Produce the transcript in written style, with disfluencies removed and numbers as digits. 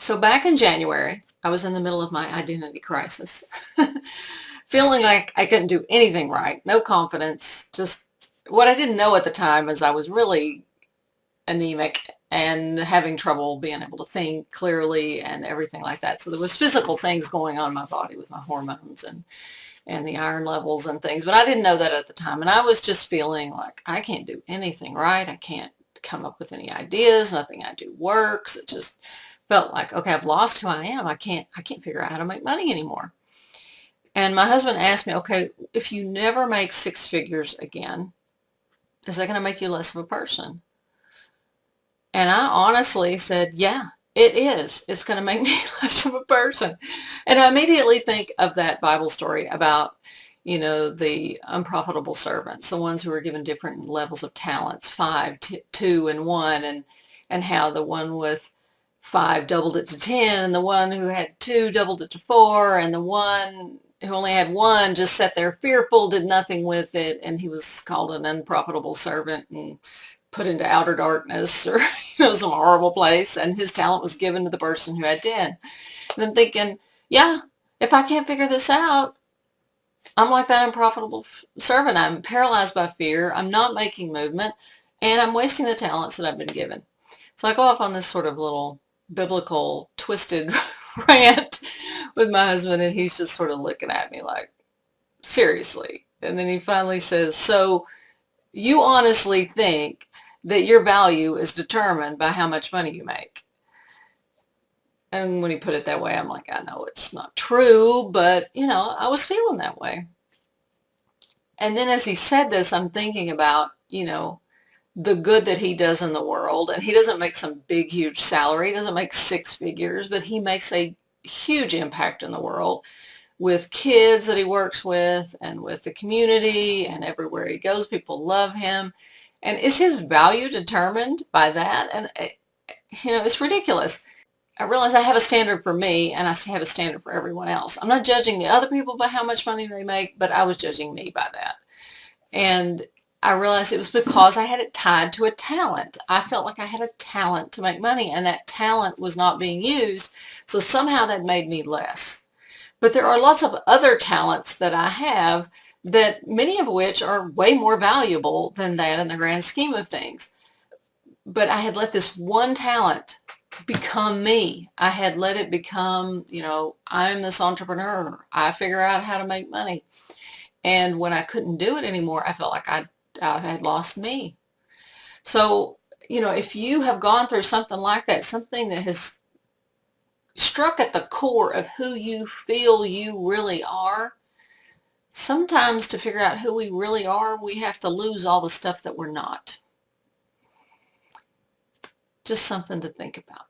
So back in January, I was in the middle of my identity crisis, feeling like I couldn't do anything right, no confidence. Just what I didn't know at the time is I was really anemic and having trouble being able to think clearly and everything like that. So there was physical things going on in my body with my hormones and the iron levels and things, but I didn't know that at the time. And I was just feeling like I can't do anything right. I can't come up with any ideas. Nothing I do works. It just felt like, okay, I've lost who I am. I can't figure out how to make money anymore. And my husband asked me, okay, if you never make six figures again, is that going to make you less of a person? And I honestly said, yeah, it is. It's going to make me less of a person. And I immediately think of that Bible story about, the unprofitable servants, the ones who were given different levels of talents, five, two, and one, and how the one with five doubled it to 10, and the one who had two doubled it to four, and the one who only had one just sat there fearful, did nothing with it, and he was called an unprofitable servant and put into outer darkness or some horrible place, and his talent was given to the person who had 10. And I'm thinking, yeah, if I can't figure this out, I'm like that unprofitable servant. I'm paralyzed by fear. I'm not making movement, and I'm wasting the talents that I've been given. So I go off on this sort of little biblical twisted rant with my husband, and he's just sort of looking at me like, seriously. And then he finally says, so you honestly think that your value is determined by how much money you make? And when he put it that way, I'm like, I know it's not true, but I was feeling that way. And then as he said this, I'm thinking about, the good that he does in the world. And he doesn't make some big, huge salary. He doesn't make six figures, but he makes a huge impact in the world with kids that he works with and with the community, and everywhere he goes, people love him. And is his value determined by that? And, it's ridiculous. I realize I have a standard for me, and I have a standard for everyone else. I'm not judging the other people by how much money they make, but I was judging me by that. And I realized it was because I had it tied to a talent. I felt like I had a talent to make money, and that talent was not being used. So somehow that made me less. But there are lots of other talents that I have, that many of which are way more valuable than that in the grand scheme of things. But I had let this one talent become me. I had let it become, I'm this entrepreneur. I figure out how to make money. And when I couldn't do it anymore, I felt like I had lost me. So, if you have gone through something like that, something that has struck at the core of who you feel you really are, sometimes to figure out who we really are, we have to lose all the stuff that we're not. Just something to think about.